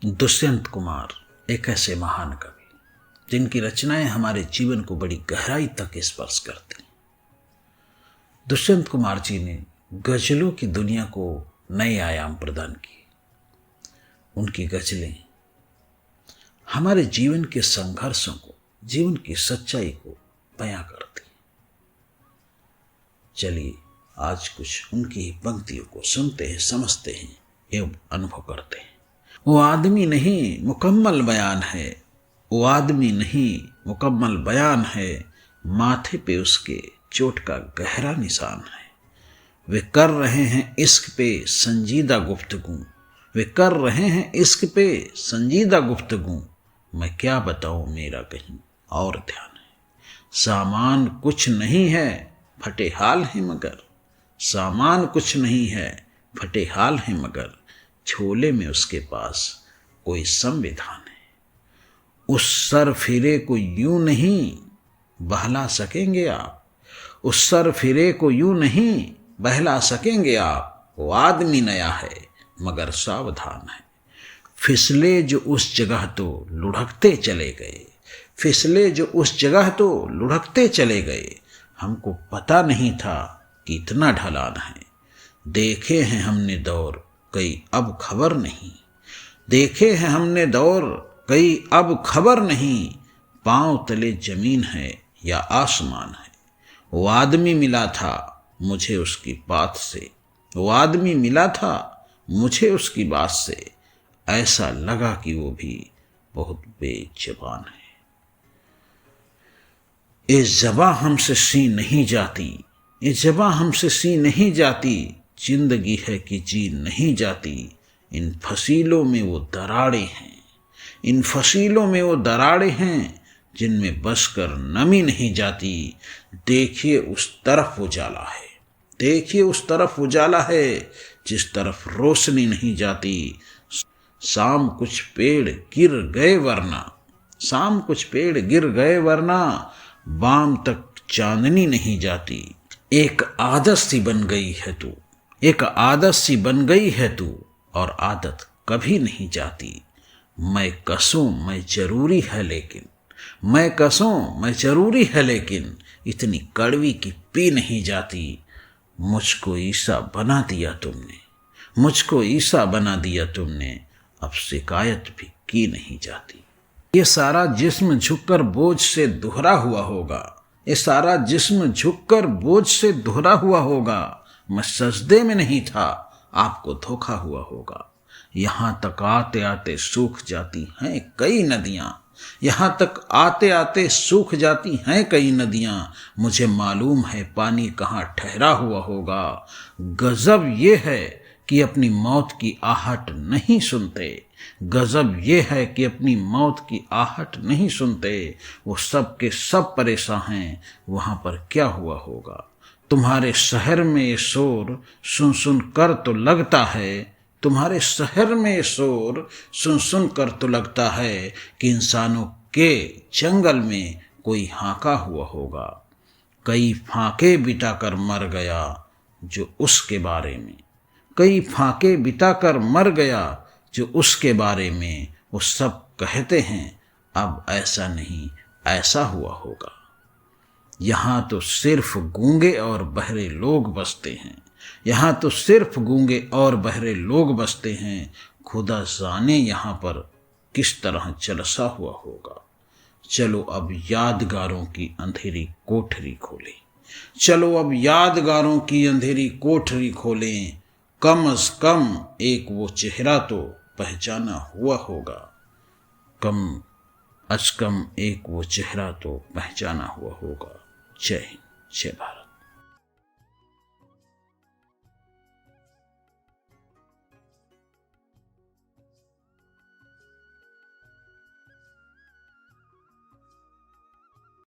दुष्यंत कुमार एक ऐसे महान कवि जिनकी रचनाएं हमारे जीवन को बड़ी गहराई तक स्पर्श करती। दुष्यंत कुमार जी ने गजलों की दुनिया को नए आयाम प्रदान किए। उनकी गजलें हमारे जीवन के संघर्षों को, जीवन की सच्चाई को बयां करती। चलिए आज कुछ उनकी ही पंक्तियों को सुनते हैं, समझते हैं एवं अनुभव करते हैं। वो आदमी नहीं मुकम्मल बयान है, वो आदमी नहीं मुकम्मल बयान है, माथे पे उसके चोट का गहरा निशान है। वे कर रहे हैं इश्क पे संजीदा गुफ्तगू, वे कर रहे हैं इश्क पे संजीदा गुफ्तगू, मैं क्या बताऊं मेरा कहीं और ध्यान है। सामान कुछ नहीं है फटे हाल है मगर, सामान कुछ नहीं है फटे हाल है मगर, झोले में उसके पास कोई संविधान है। उस सर फिरे को यूं नहीं बहला सकेंगे आप, उस सर फिरे को यूं नहीं बहला सकेंगे आप। वो आदमी नया है मगर सावधान है, फिसले जो उस जगह तो लुढ़कते चले गए, फिसले जो उस जगह तो लुढ़कते चले गए। हमको पता नहीं था कि इतना ढलान है, देखे हैं हमने दौर कई अब खबर नहीं, देखे हैं हमने दौर कई अब खबर नहीं, पांव तले जमीन है या आसमान है। वो आदमी मिला था मुझे उसकी बात से, वो आदमी मिला था मुझे उसकी बात से, ऐसा लगा कि वो भी बहुत बेज़बान है। ये ज़बां हमसे सी नहीं जाती, ये ज़बां हमसे सी नहीं जाती, जिंदगी है कि जी नहीं जाती। इन फसीलों में वो दराड़े हैं, इन फसीलों में वो दराड़े हैं, जिनमें बसकर नमी नहीं जाती। देखिए उस तरफ उजाला है, देखिए उस तरफ उजाला है, जिस तरफ रोशनी नहीं जाती। शाम कुछ पेड़ गिर गए वरना, शाम कुछ पेड़ गिर गए वरना, बाम तक चांदनी नहीं जाती। एक आदत सी बन गई है तू, एक आदत सी बन गई है तू, और आदत कभी नहीं जाती। मैं कसूं मैं जरूरी है लेकिन, मैं कसूं मैं जरूरी है लेकिन, इतनी कड़वी की पी नहीं जाती। मुझको ईसा बना दिया तुमने, मुझको ईसा बना दिया तुमने, अब शिकायत भी की नहीं जाती। ये सारा जिस्म झुककर बोझ से दोहरा हुआ होगा, ये सारा जिस्म झुककर बोझ से दोहरा हुआ होगा। मैं सजदे में नहीं था आपको धोखा हुआ होगा। यहाँ तक आते आते सूख जाती हैं कई नदियाँ, यहाँ तक आते आते सूख जाती हैं कई नदियाँ। मुझे मालूम है पानी कहाँ ठहरा हुआ होगा। गजब ये है कि अपनी मौत की आहट नहीं सुनते, गजब ये है कि अपनी मौत की आहट नहीं सुनते। वो सब के सब परेशान हैं, वहाँ पर क्या हुआ होगा। तुम्हारे शहर में ये शोर सुन सुन कर तो लगता है, तुम्हारे शहर में ये शोर सुन सुन कर तो लगता है कि इंसानों के जंगल में कोई हाका हुआ होगा। कई फांके बिताकर मर गया जो उसके बारे में, कई फांके बिताकर मर गया जो उसके बारे में। वो सब कहते हैं अब ऐसा नहीं ऐसा हुआ होगा। यहाँ तो सिर्फ गूंगे और बहरे लोग बसते हैं, यहाँ तो सिर्फ गूंगे और बहरे लोग बसते हैं। खुदा जाने यहाँ पर किस तरह जलसा हुआ होगा। चलो अब यादगारों की अंधेरी कोठरी खोलें, चलो अब यादगारों की अंधेरी कोठरी खोलें। कम अज कम एक वो चेहरा तो पहचाना हुआ होगा, कम अज कम एक वो चेहरा तो पहचाना हुआ होगा। जय हिंद, जय भारत।